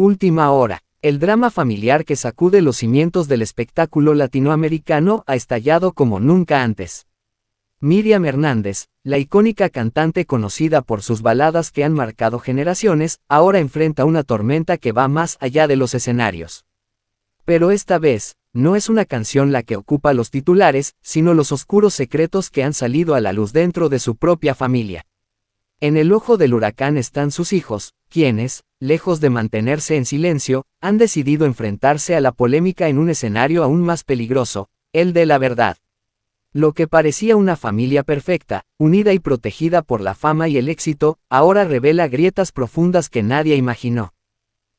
Última hora. El drama familiar que sacude los cimientos del espectáculo latinoamericano ha estallado como nunca antes. Miriam Hernández, la icónica cantante conocida por sus baladas que han marcado generaciones, ahora enfrenta una tormenta que va más allá de los escenarios. Pero esta vez, no es una canción la que ocupa los titulares, sino los oscuros secretos que han salido a la luz dentro de su propia familia. En el ojo del huracán están sus hijos, quienes, lejos de mantenerse en silencio, han decidido enfrentarse a la polémica en un escenario aún más peligroso, el de la verdad. Lo que parecía una familia perfecta, unida y protegida por la fama y el éxito, ahora revela grietas profundas que nadie imaginó.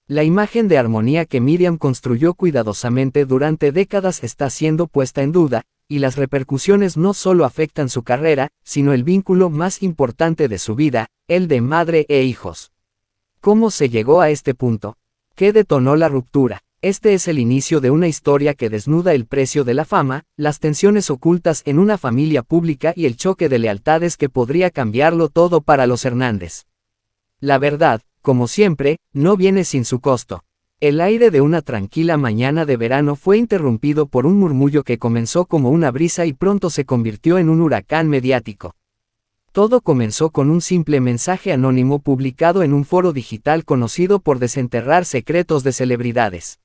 La imagen de armonía que Miriam construyó cuidadosamente durante décadas está siendo puesta en duda, y las repercusiones no solo afectan su carrera, sino el vínculo más importante de su vida, el de madre e hijos. ¿Cómo se llegó a este punto? ¿Qué detonó la ruptura? Este es el inicio de una historia que desnuda el precio de la fama, las tensiones ocultas en una familia pública y el choque de lealtades que podría cambiarlo todo para los Hernández. La verdad, como siempre, no viene sin su costo. El aire de una tranquila mañana de verano fue interrumpido por un murmullo que comenzó como una brisa y pronto se convirtió en un huracán mediático. Todo comenzó con un simple mensaje anónimo publicado en un foro digital conocido por desenterrar secretos de celebridades.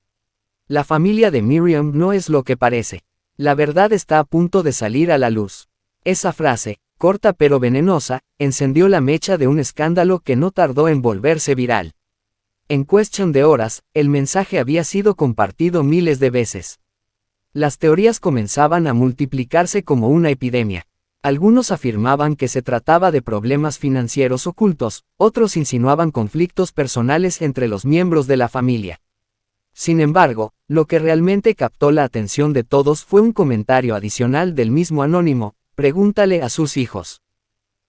La familia de Miriam no es lo que parece. La verdad está a punto de salir a la luz. Esa frase, corta pero venenosa, encendió la mecha de un escándalo que no tardó en volverse viral. En cuestión de horas, el mensaje había sido compartido miles de veces. Las teorías comenzaban a multiplicarse como una epidemia. Algunos afirmaban que se trataba de problemas financieros ocultos, otros insinuaban conflictos personales entre los miembros de la familia. Sin embargo, lo que realmente captó la atención de todos fue un comentario adicional del mismo anónimo: pregúntale a sus hijos.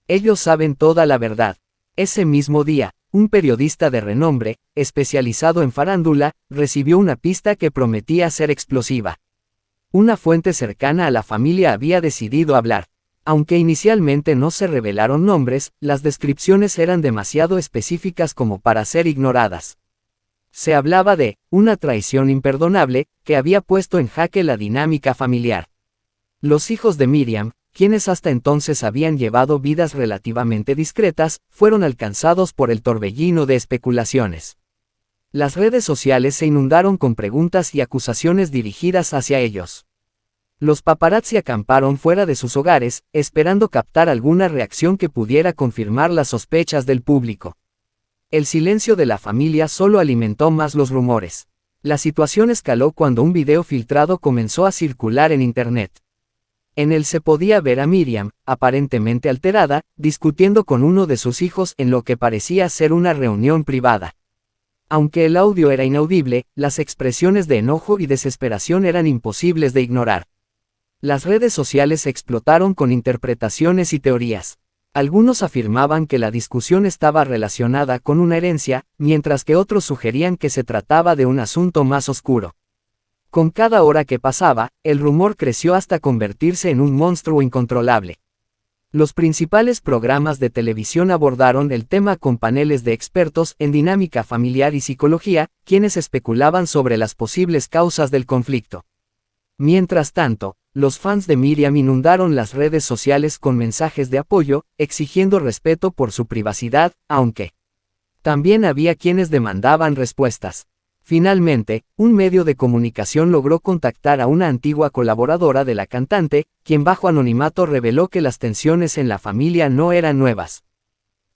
Ellos saben toda la verdad. Ese mismo día, un periodista de renombre, especializado en farándula, recibió una pista que prometía ser explosiva. Una fuente cercana a la familia había decidido hablar. Aunque inicialmente no se revelaron nombres, las descripciones eran demasiado específicas como para ser ignoradas. Se hablaba de una traición imperdonable, que había puesto en jaque la dinámica familiar. Los hijos de Miriam, quienes hasta entonces habían llevado vidas relativamente discretas, fueron alcanzados por el torbellino de especulaciones. Las redes sociales se inundaron con preguntas y acusaciones dirigidas hacia ellos. Los paparazzi acamparon fuera de sus hogares, esperando captar alguna reacción que pudiera confirmar las sospechas del público. El silencio de la familia solo alimentó más los rumores. La situación escaló cuando un video filtrado comenzó a circular en internet. En él se podía ver a Miriam, aparentemente alterada, discutiendo con uno de sus hijos en lo que parecía ser una reunión privada. Aunque el audio era inaudible, las expresiones de enojo y desesperación eran imposibles de ignorar. Las redes sociales explotaron con interpretaciones y teorías. Algunos afirmaban que la discusión estaba relacionada con una herencia, mientras que otros sugerían que se trataba de un asunto más oscuro. Con cada hora que pasaba, el rumor creció hasta convertirse en un monstruo incontrolable. Los principales programas de televisión abordaron el tema con paneles de expertos en dinámica familiar y psicología, quienes especulaban sobre las posibles causas del conflicto. Mientras tanto, los fans de Miriam inundaron las redes sociales con mensajes de apoyo, exigiendo respeto por su privacidad, aunque también había quienes demandaban respuestas. Finalmente, un medio de comunicación logró contactar a una antigua colaboradora de la cantante, quien bajo anonimato reveló que las tensiones en la familia no eran nuevas.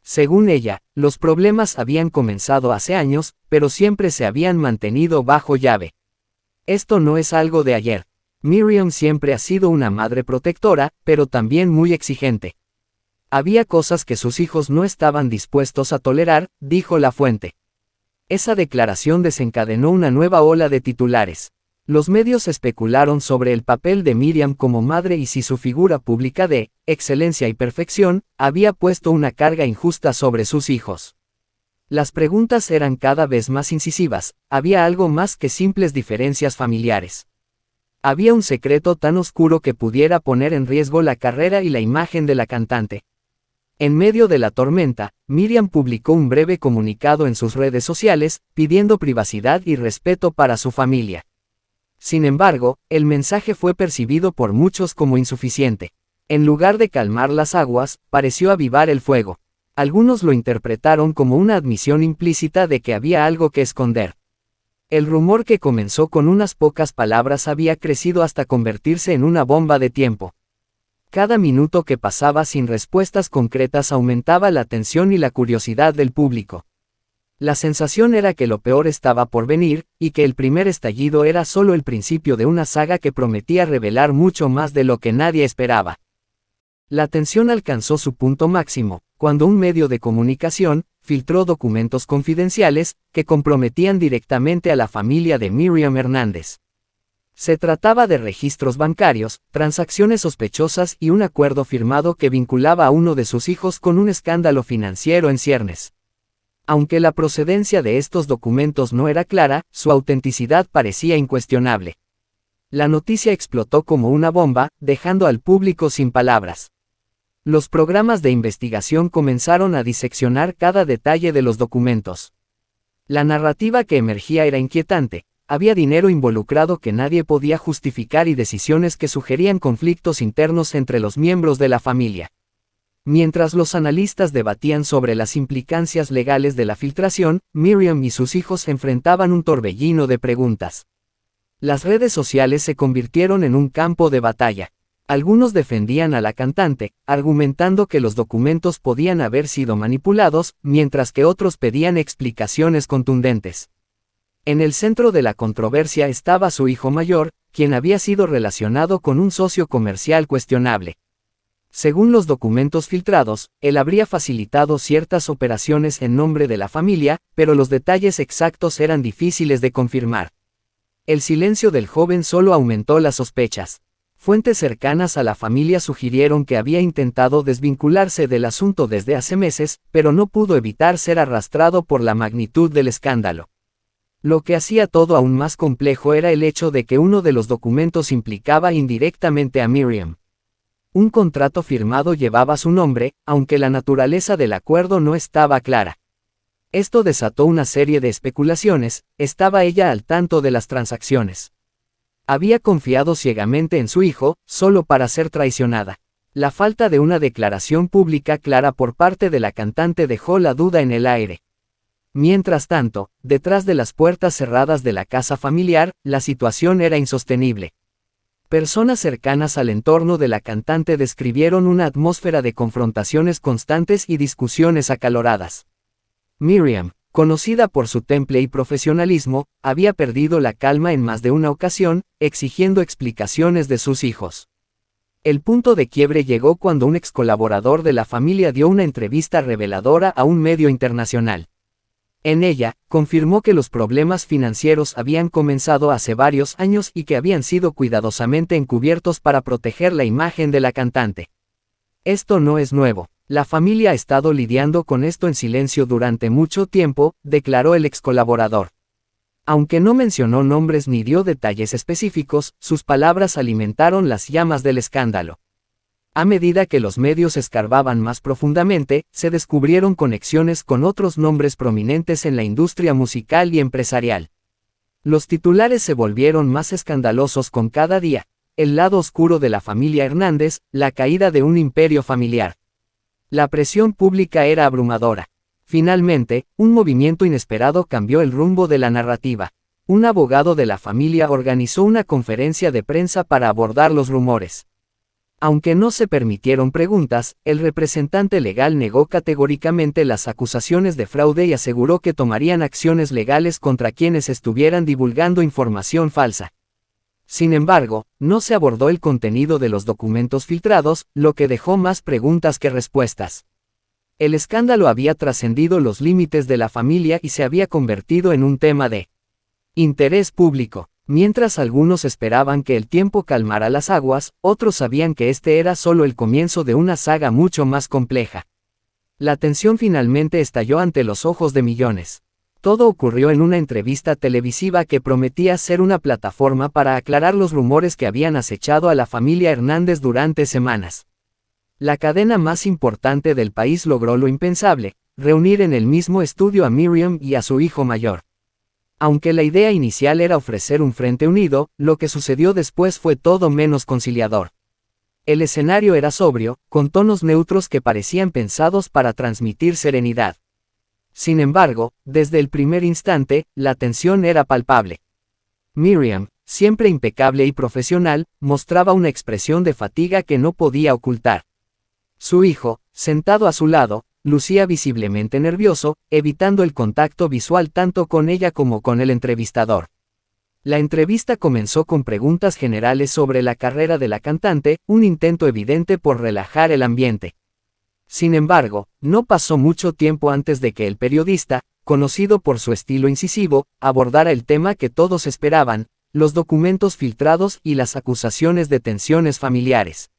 Según ella, los problemas habían comenzado hace años, pero siempre se habían mantenido bajo llave. Esto no es algo de ayer. Miriam siempre ha sido una madre protectora, pero también muy exigente. Había cosas que sus hijos no estaban dispuestos a tolerar, dijo la fuente. Esa declaración desencadenó una nueva ola de titulares. Los medios especularon sobre el papel de Miriam como madre y si su figura pública de excelencia y perfección había puesto una carga injusta sobre sus hijos. Las preguntas eran cada vez más incisivas. Había algo más que simples diferencias familiares. Había un secreto tan oscuro que pudiera poner en riesgo la carrera y la imagen de la cantante. En medio de la tormenta, Miriam publicó un breve comunicado en sus redes sociales, pidiendo privacidad y respeto para su familia. Sin embargo, el mensaje fue percibido por muchos como insuficiente. En lugar de calmar las aguas, pareció avivar el fuego. Algunos lo interpretaron como una admisión implícita de que había algo que esconder. El rumor que comenzó con unas pocas palabras había crecido hasta convertirse en una bomba de tiempo. Cada minuto que pasaba sin respuestas concretas aumentaba la tensión y la curiosidad del público. La sensación era que lo peor estaba por venir, y que el primer estallido era solo el principio de una saga que prometía revelar mucho más de lo que nadie esperaba. La tensión alcanzó su punto máximo, cuando un medio de comunicación filtró documentos confidenciales que comprometían directamente a la familia de Miriam Hernández. Se trataba de registros bancarios, transacciones sospechosas y un acuerdo firmado que vinculaba a uno de sus hijos con un escándalo financiero en ciernes. Aunque la procedencia de estos documentos no era clara, su autenticidad parecía incuestionable. La noticia explotó como una bomba, dejando al público sin palabras. Los programas de investigación comenzaron a diseccionar cada detalle de los documentos. La narrativa que emergía era inquietante. Había dinero involucrado que nadie podía justificar y decisiones que sugerían conflictos internos entre los miembros de la familia. Mientras los analistas debatían sobre las implicancias legales de la filtración, Miriam y sus hijos enfrentaban un torbellino de preguntas. Las redes sociales se convirtieron en un campo de batalla. Algunos defendían a la cantante, argumentando que los documentos podían haber sido manipulados, mientras que otros pedían explicaciones contundentes. En el centro de la controversia estaba su hijo mayor, quien había sido relacionado con un socio comercial cuestionable. Según los documentos filtrados, él habría facilitado ciertas operaciones en nombre de la familia, pero los detalles exactos eran difíciles de confirmar. El silencio del joven solo aumentó las sospechas. Fuentes cercanas a la familia sugirieron que había intentado desvincularse del asunto desde hace meses, pero no pudo evitar ser arrastrado por la magnitud del escándalo. Lo que hacía todo aún más complejo era el hecho de que uno de los documentos implicaba indirectamente a Miriam. Un contrato firmado llevaba su nombre, aunque la naturaleza del acuerdo no estaba clara. Esto desató una serie de especulaciones. ¿Estaba ella al tanto de las transacciones? Había confiado ciegamente en su hijo, solo para ser traicionada. La falta de una declaración pública clara por parte de la cantante dejó la duda en el aire. Mientras tanto, detrás de las puertas cerradas de la casa familiar, la situación era insostenible. Personas cercanas al entorno de la cantante describieron una atmósfera de confrontaciones constantes y discusiones acaloradas. Miriam, conocida por su temple y profesionalismo, había perdido la calma en más de una ocasión, exigiendo explicaciones de sus hijos. El punto de quiebre llegó cuando un ex colaborador de la familia dio una entrevista reveladora a un medio internacional. En ella, confirmó que los problemas financieros habían comenzado hace varios años y que habían sido cuidadosamente encubiertos para proteger la imagen de la cantante. Esto no es nuevo. La familia ha estado lidiando con esto en silencio durante mucho tiempo, declaró el ex colaborador. Aunque no mencionó nombres ni dio detalles específicos, sus palabras alimentaron las llamas del escándalo. A medida que los medios escarbaban más profundamente, se descubrieron conexiones con otros nombres prominentes en la industria musical y empresarial. Los titulares se volvieron más escandalosos con cada día. El lado oscuro de la familia Hernández, la caída de un imperio familiar. La presión pública era abrumadora. Finalmente, un movimiento inesperado cambió el rumbo de la narrativa. Un abogado de la familia organizó una conferencia de prensa para abordar los rumores. Aunque no se permitieron preguntas, el representante legal negó categóricamente las acusaciones de fraude y aseguró que tomarían acciones legales contra quienes estuvieran divulgando información falsa. Sin embargo, no se abordó el contenido de los documentos filtrados, lo que dejó más preguntas que respuestas. El escándalo había trascendido los límites de la familia y se había convertido en un tema de interés público. Mientras algunos esperaban que el tiempo calmara las aguas, otros sabían que este era solo el comienzo de una saga mucho más compleja. La tensión finalmente estalló ante los ojos de millones. Todo ocurrió en una entrevista televisiva que prometía ser una plataforma para aclarar los rumores que habían acechado a la familia Hernández durante semanas. La cadena más importante del país logró lo impensable, reunir en el mismo estudio a Miriam y a su hijo mayor. Aunque la idea inicial era ofrecer un frente unido, lo que sucedió después fue todo menos conciliador. El escenario era sobrio, con tonos neutros que parecían pensados para transmitir serenidad. Sin embargo, desde el primer instante, la tensión era palpable. Miriam, siempre impecable y profesional, mostraba una expresión de fatiga que no podía ocultar. Su hijo, sentado a su lado, lucía visiblemente nervioso, evitando el contacto visual tanto con ella como con el entrevistador. La entrevista comenzó con preguntas generales sobre la carrera de la cantante, un intento evidente por relajar el ambiente. Sin embargo, no pasó mucho tiempo antes de que el periodista, conocido por su estilo incisivo, abordara el tema que todos esperaban, los documentos filtrados y las acusaciones de tensiones familiares.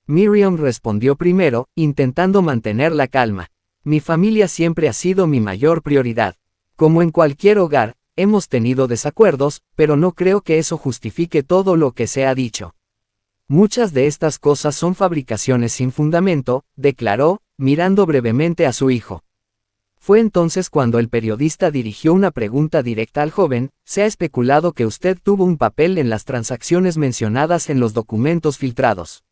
Miriam respondió primero, intentando mantener la calma. Mi familia siempre ha sido mi mayor prioridad. Como en cualquier hogar, hemos tenido desacuerdos, pero no creo que eso justifique todo lo que se ha dicho. Muchas de estas cosas son fabricaciones sin fundamento, declaró, mirando brevemente a su hijo. Fue entonces cuando el periodista dirigió una pregunta directa al joven: se ha especulado que usted tuvo un papel en las transacciones mencionadas en los documentos filtrados.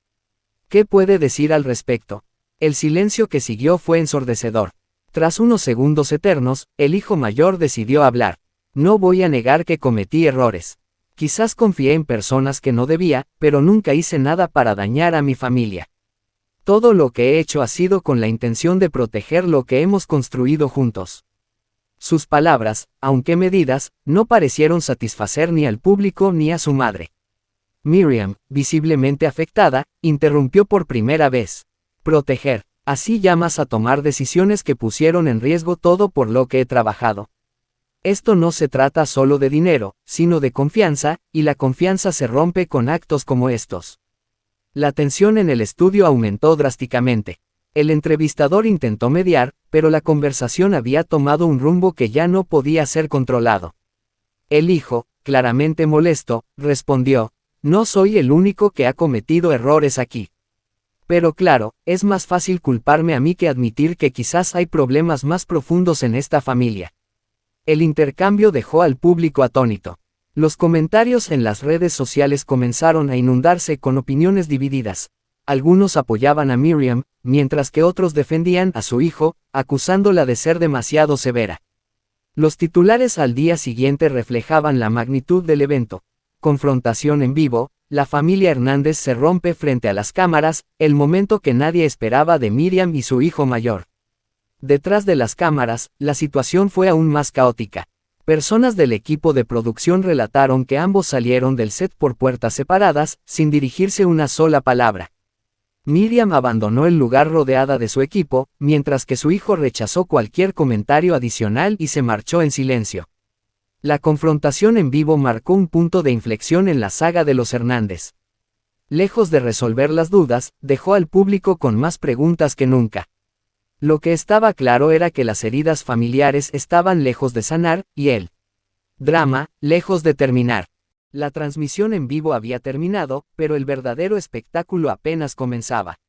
¿Qué puede decir al respecto? El silencio que siguió fue ensordecedor. Tras unos segundos eternos, el hijo mayor decidió hablar. No voy a negar que cometí errores. Quizás confié en personas que no debía, pero nunca hice nada para dañar a mi familia. Todo lo que he hecho ha sido con la intención de proteger lo que hemos construido juntos. Sus palabras, aunque medidas, no parecieron satisfacer ni al público ni a su madre. Miriam, visiblemente afectada, interrumpió por primera vez. Proteger. Así llamas a tomar decisiones que pusieron en riesgo todo por lo que he trabajado. Esto no se trata solo de dinero, sino de confianza, y la confianza se rompe con actos como estos. La tensión en el estudio aumentó drásticamente. El entrevistador intentó mediar, pero la conversación había tomado un rumbo que ya no podía ser controlado. El hijo, claramente molesto, respondió: no soy el único que ha cometido errores aquí. Pero claro, es más fácil culparme a mí que admitir que quizás hay problemas más profundos en esta familia. El intercambio dejó al público atónito. Los comentarios en las redes sociales comenzaron a inundarse con opiniones divididas. Algunos apoyaban a Miriam, mientras que otros defendían a su hijo, acusándola de ser demasiado severa. Los titulares al día siguiente reflejaban la magnitud del evento. Confrontación en vivo, la familia Hernández se rompe frente a las cámaras, el momento que nadie esperaba de Miriam y su hijo mayor. Detrás de las cámaras, la situación fue aún más caótica. Personas del equipo de producción relataron que ambos salieron del set por puertas separadas, sin dirigirse una sola palabra. Miriam abandonó el lugar rodeada de su equipo, mientras que su hijo rechazó cualquier comentario adicional y se marchó en silencio. La confrontación en vivo marcó un punto de inflexión en la saga de los Hernández. Lejos de resolver las dudas, dejó al público con más preguntas que nunca. Lo que estaba claro era que las heridas familiares estaban lejos de sanar, y el drama, lejos de terminar. La transmisión en vivo había terminado, pero el verdadero espectáculo apenas comenzaba.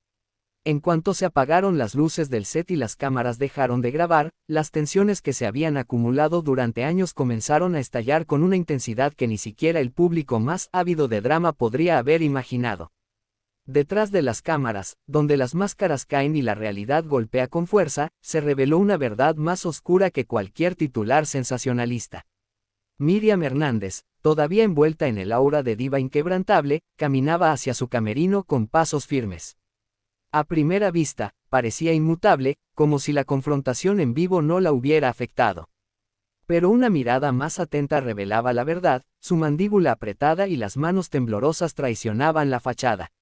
En cuanto se apagaron las luces del set y las cámaras dejaron de grabar, las tensiones que se habían acumulado durante años comenzaron a estallar con una intensidad que ni siquiera el público más ávido de drama podría haber imaginado. Detrás de las cámaras, donde las máscaras caen y la realidad golpea con fuerza, se reveló una verdad más oscura que cualquier titular sensacionalista. Miriam Hernández, todavía envuelta en el aura de diva inquebrantable, caminaba hacia su camerino con pasos firmes. A primera vista, parecía inmutable, como si la confrontación en vivo no la hubiera afectado. Pero una mirada más atenta revelaba la verdad, su mandíbula apretada y las manos temblorosas traicionaban la fachada.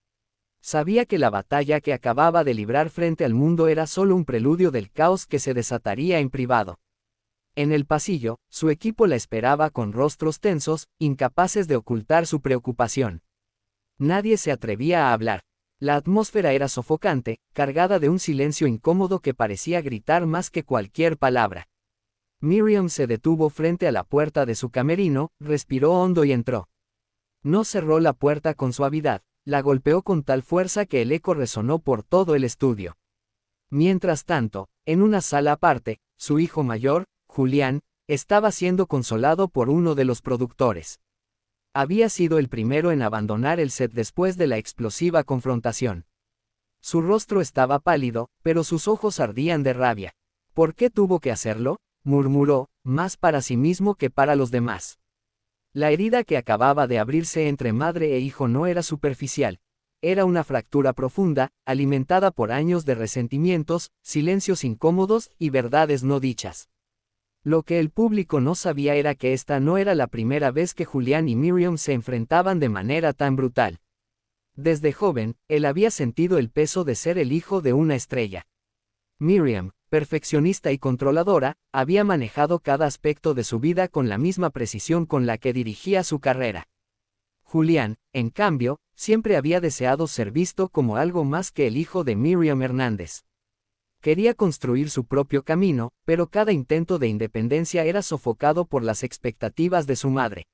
Sabía que la batalla que acababa de librar frente al mundo era solo un preludio del caos que se desataría en privado. En el pasillo, su equipo la esperaba con rostros tensos, incapaces de ocultar su preocupación. Nadie se atrevía a hablar. La atmósfera era sofocante, cargada de un silencio incómodo que parecía gritar más que cualquier palabra. Miriam se detuvo frente a la puerta de su camerino, respiró hondo y entró. No cerró la puerta con suavidad, la golpeó con tal fuerza que el eco resonó por todo el estudio. Mientras tanto, en una sala aparte, su hijo mayor, Julián, estaba siendo consolado por uno de los productores. Había sido el primero en abandonar el set después de la explosiva confrontación. Su rostro estaba pálido, pero sus ojos ardían de rabia. ¿Por qué tuvo que hacerlo?, murmuró, más para sí mismo que para los demás. La herida que acababa de abrirse entre madre e hijo no era superficial. Era una fractura profunda, alimentada por años de resentimientos, silencios incómodos y verdades no dichas. Lo que el público no sabía era que esta no era la primera vez que Julián y Miriam se enfrentaban de manera tan brutal. Desde joven, él había sentido el peso de ser el hijo de una estrella. Miriam, perfeccionista y controladora, había manejado cada aspecto de su vida con la misma precisión con la que dirigía su carrera. Julián, en cambio, siempre había deseado ser visto como algo más que el hijo de Miriam Hernández. Quería construir su propio camino, pero cada intento de independencia era sofocado por las expectativas de su madre.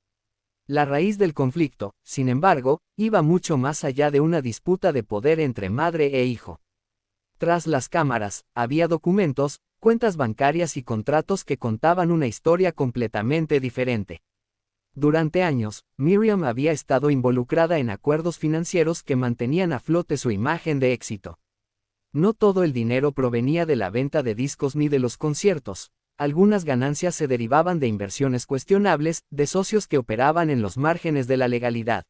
La raíz del conflicto, sin embargo, iba mucho más allá de una disputa de poder entre madre e hijo. Tras las cámaras, había documentos, cuentas bancarias y contratos que contaban una historia completamente diferente. Durante años, Miriam había estado involucrada en acuerdos financieros que mantenían a flote su imagen de éxito. No todo el dinero provenía de la venta de discos ni de los conciertos. Algunas ganancias se derivaban de inversiones cuestionables, de socios que operaban en los márgenes de la legalidad.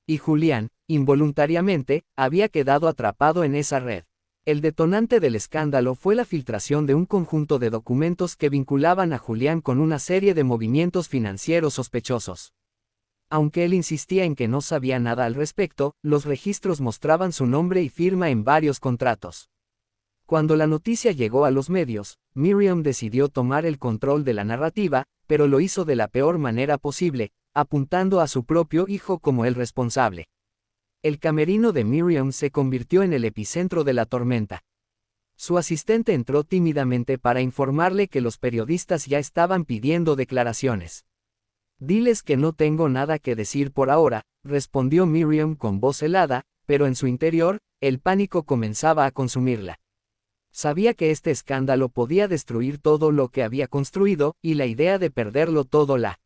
Y Julián, involuntariamente, había quedado atrapado en esa red. El detonante del escándalo fue la filtración de un conjunto de documentos que vinculaban a Julián con una serie de movimientos financieros sospechosos. Aunque él insistía en que no sabía nada al respecto, los registros mostraban su nombre y firma en varios contratos. Cuando la noticia llegó a los medios, Miriam decidió tomar el control de la narrativa, pero lo hizo de la peor manera posible, apuntando a su propio hijo como el responsable. El camerino de Miriam se convirtió en el epicentro de la tormenta. Su asistente entró tímidamente para informarle que los periodistas ya estaban pidiendo declaraciones. «Diles que no tengo nada que decir por ahora», respondió Miriam con voz helada, pero en su interior, el pánico comenzaba a consumirla. Sabía que este escándalo podía destruir todo lo que había construido, y la idea de perderlo todo la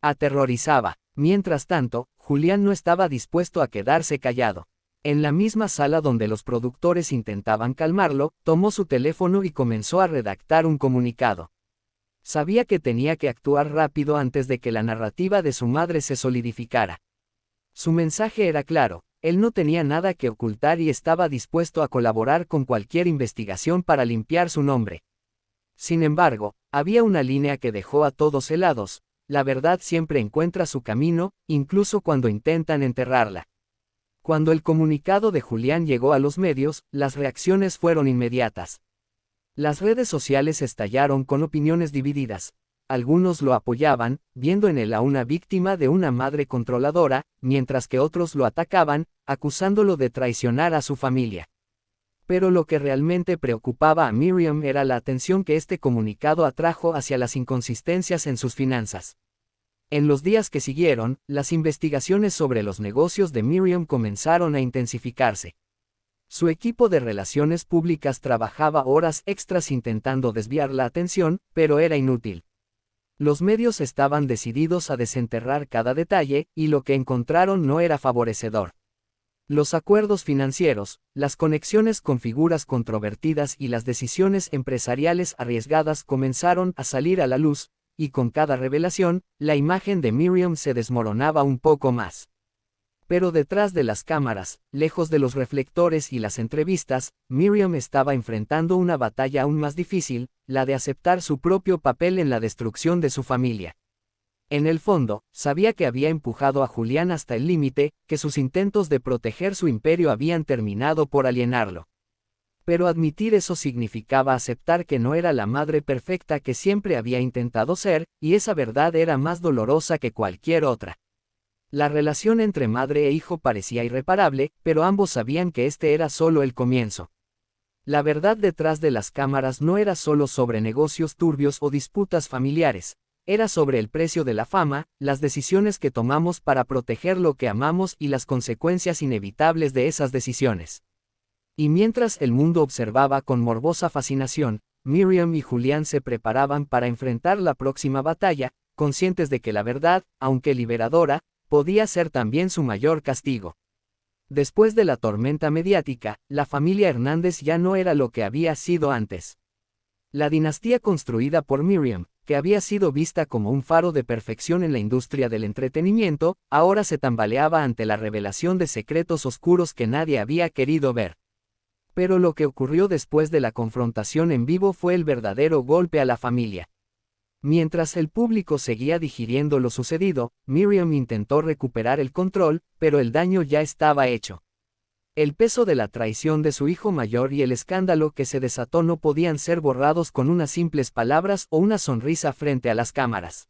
aterrorizaba. Mientras tanto, Julián no estaba dispuesto a quedarse callado. En la misma sala donde los productores intentaban calmarlo, tomó su teléfono y comenzó a redactar un comunicado. Sabía que tenía que actuar rápido antes de que la narrativa de su madre se solidificara. Su mensaje era claro: él no tenía nada que ocultar y estaba dispuesto a colaborar con cualquier investigación para limpiar su nombre. Sin embargo, había una línea que dejó a todos helados: la verdad siempre encuentra su camino, incluso cuando intentan enterrarla. Cuando el comunicado de Julián llegó a los medios, las reacciones fueron inmediatas. Las redes sociales estallaron con opiniones divididas. Algunos lo apoyaban, viendo en él a una víctima de una madre controladora, mientras que otros lo atacaban, acusándolo de traicionar a su familia. Pero lo que realmente preocupaba a Miriam era la atención que este comunicado atrajo hacia las inconsistencias en sus finanzas. En los días que siguieron, las investigaciones sobre los negocios de Miriam comenzaron a intensificarse. Su equipo de relaciones públicas trabajaba horas extras intentando desviar la atención, pero era inútil. Los medios estaban decididos a desenterrar cada detalle, y lo que encontraron no era favorecedor. Los acuerdos financieros, las conexiones con figuras controvertidas y las decisiones empresariales arriesgadas comenzaron a salir a la luz, y con cada revelación, la imagen de Miriam se desmoronaba un poco más. Pero detrás de las cámaras, lejos de los reflectores y las entrevistas, Miriam estaba enfrentando una batalla aún más difícil, la de aceptar su propio papel en la destrucción de su familia. En el fondo, sabía que había empujado a Julián hasta el límite, que sus intentos de proteger su imperio habían terminado por alienarlo. Pero admitir eso significaba aceptar que no era la madre perfecta que siempre había intentado ser, y esa verdad era más dolorosa que cualquier otra. La relación entre madre e hijo parecía irreparable, pero ambos sabían que este era solo el comienzo. La verdad detrás de las cámaras no era solo sobre negocios turbios o disputas familiares. Era sobre el precio de la fama, las decisiones que tomamos para proteger lo que amamos y las consecuencias inevitables de esas decisiones. Y mientras el mundo observaba con morbosa fascinación, Miriam y Julián se preparaban para enfrentar la próxima batalla, conscientes de que la verdad, aunque liberadora, podía ser también su mayor castigo. Después de la tormenta mediática, la familia Hernández ya no era lo que había sido antes. La dinastía construida por Miriam, que había sido vista como un faro de perfección en la industria del entretenimiento, ahora se tambaleaba ante la revelación de secretos oscuros que nadie había querido ver. Pero lo que ocurrió después de la confrontación en vivo fue el verdadero golpe a la familia. Mientras el público seguía digiriendo lo sucedido, Miriam intentó recuperar el control, pero el daño ya estaba hecho. El peso de la traición de su hijo mayor y el escándalo que se desató no podían ser borrados con unas simples palabras o una sonrisa frente a las cámaras.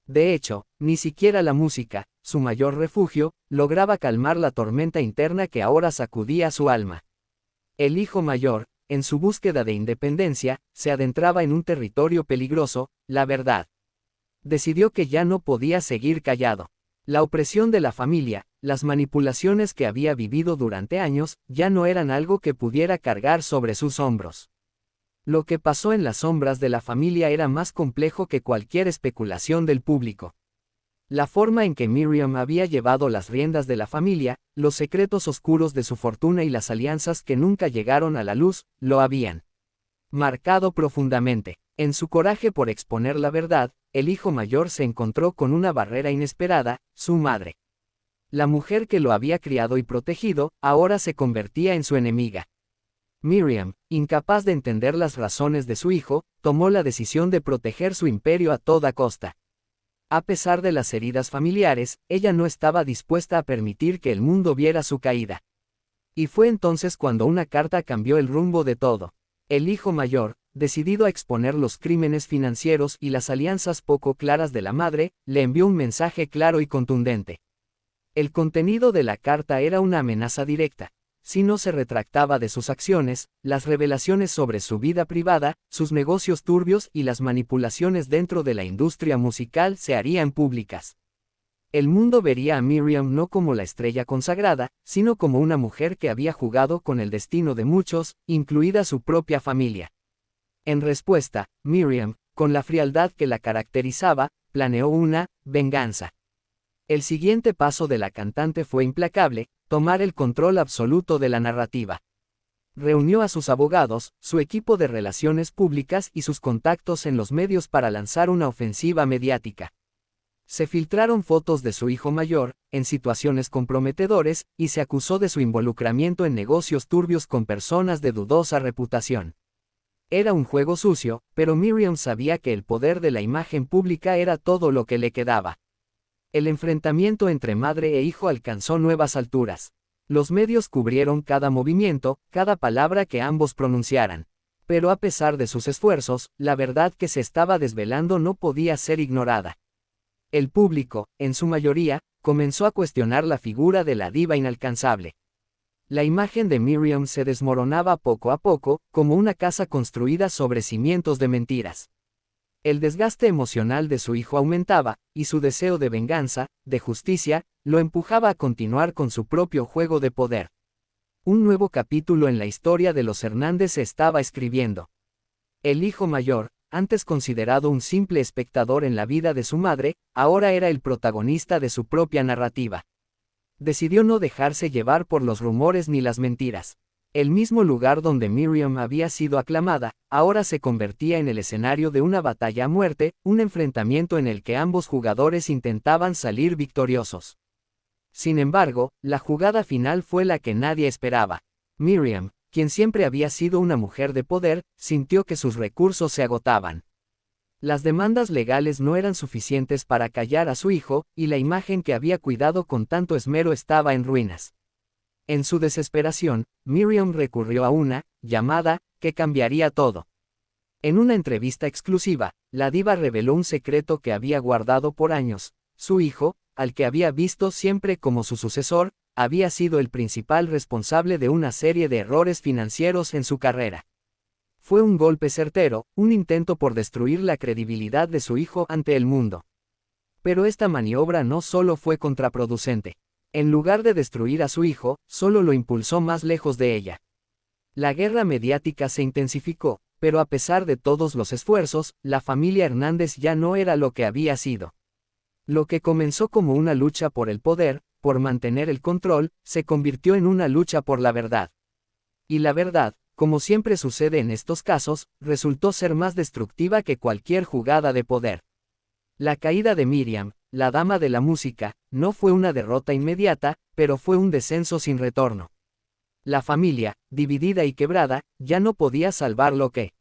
De hecho, ni siquiera la música, su mayor refugio, lograba calmar la tormenta interna que ahora sacudía su alma. El hijo mayor, en su búsqueda de independencia, se adentraba en un territorio peligroso, la verdad. Decidió que ya no podía seguir callado. La opresión de la familia, las manipulaciones que había vivido durante años, ya no eran algo que pudiera cargar sobre sus hombros. Lo que pasó en las sombras de la familia era más complejo que cualquier especulación del público. La forma en que Miriam había llevado las riendas de la familia, los secretos oscuros de su fortuna y las alianzas que nunca llegaron a la luz, lo habían marcado profundamente. En su coraje por exponer la verdad, el hijo mayor se encontró con una barrera inesperada, su madre. La mujer que lo había criado y protegido, ahora se convertía en su enemiga. Miriam, incapaz de entender las razones de su hijo, tomó la decisión de proteger su imperio a toda costa. A pesar de las heridas familiares, ella no estaba dispuesta a permitir que el mundo viera su caída. Y fue entonces cuando una carta cambió el rumbo de todo. El hijo mayor, decidido a exponer los crímenes financieros y las alianzas poco claras de la madre, le envió un mensaje claro y contundente. El contenido de la carta era una amenaza directa. Si no se retractaba de sus acciones, las revelaciones sobre su vida privada, sus negocios turbios y las manipulaciones dentro de la industria musical se harían públicas. El mundo vería a Miriam no como la estrella consagrada, sino como una mujer que había jugado con el destino de muchos, incluida su propia familia. En respuesta, Miriam, con la frialdad que la caracterizaba, planeó una venganza. El siguiente paso de la cantante fue implacable: tomar el control absoluto de la narrativa. Reunió a sus abogados, su equipo de relaciones públicas y sus contactos en los medios para lanzar una ofensiva mediática. Se filtraron fotos de su hijo mayor, en situaciones comprometedoras, y se acusó de su involucramiento en negocios turbios con personas de dudosa reputación. Era un juego sucio, pero Miriam sabía que el poder de la imagen pública era todo lo que le quedaba. El enfrentamiento entre madre e hijo alcanzó nuevas alturas. Los medios cubrieron cada movimiento, cada palabra que ambos pronunciaran. Pero a pesar de sus esfuerzos, la verdad que se estaba desvelando no podía ser ignorada. El público, en su mayoría, comenzó a cuestionar la figura de la diva inalcanzable. La imagen de Miriam se desmoronaba poco a poco, como una casa construida sobre cimientos de mentiras. El desgaste emocional de su hijo aumentaba, y su deseo de venganza, de justicia, lo empujaba a continuar con su propio juego de poder. Un nuevo capítulo en la historia de los Hernández se estaba escribiendo. El hijo mayor, antes considerado un simple espectador en la vida de su madre, ahora era el protagonista de su propia narrativa. Decidió no dejarse llevar por los rumores ni las mentiras. El mismo lugar donde Miriam había sido aclamada, ahora se convertía en el escenario de una batalla a muerte, un enfrentamiento en el que ambos jugadores intentaban salir victoriosos. Sin embargo, la jugada final fue la que nadie esperaba. Miriam, quien siempre había sido una mujer de poder, sintió que sus recursos se agotaban. Las demandas legales no eran suficientes para callar a su hijo, y la imagen que había cuidado con tanto esmero estaba en ruinas. En su desesperación, Miriam recurrió a una llamada que cambiaría todo. En una entrevista exclusiva, la diva reveló un secreto que había guardado por años. Su hijo, al que había visto siempre como su sucesor, había sido el principal responsable de una serie de errores financieros en su carrera. Fue un golpe certero, un intento por destruir la credibilidad de su hijo ante el mundo. Pero esta maniobra no solo fue contraproducente. En lugar de destruir a su hijo, solo lo impulsó más lejos de ella. La guerra mediática se intensificó, pero a pesar de todos los esfuerzos, la familia Hernández ya no era lo que había sido. Lo que comenzó como una lucha por el poder, por mantener el control, se convirtió en una lucha por la verdad. Y la verdad, como siempre sucede en estos casos, resultó ser más destructiva que cualquier jugada de poder. La caída de Miriam, la dama de la música, no fue una derrota inmediata, pero fue un descenso sin retorno. La familia, dividida y quebrada, ya no podía salvar lo que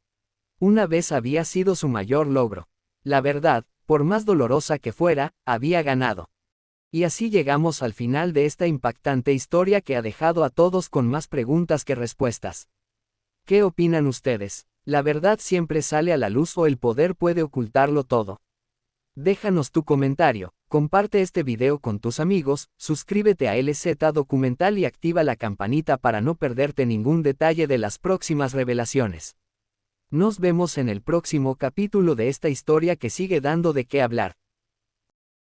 una vez había sido su mayor logro. La verdad, por más dolorosa que fuera, había ganado. Y así llegamos al final de esta impactante historia que ha dejado a todos con más preguntas que respuestas. ¿Qué opinan ustedes? ¿La verdad siempre sale a la luz o el poder puede ocultarlo todo? Déjanos tu comentario, comparte este video con tus amigos, suscríbete a LZ Documental y activa la campanita para no perderte ningún detalle de las próximas revelaciones. Nos vemos en el próximo capítulo de esta historia que sigue dando de qué hablar.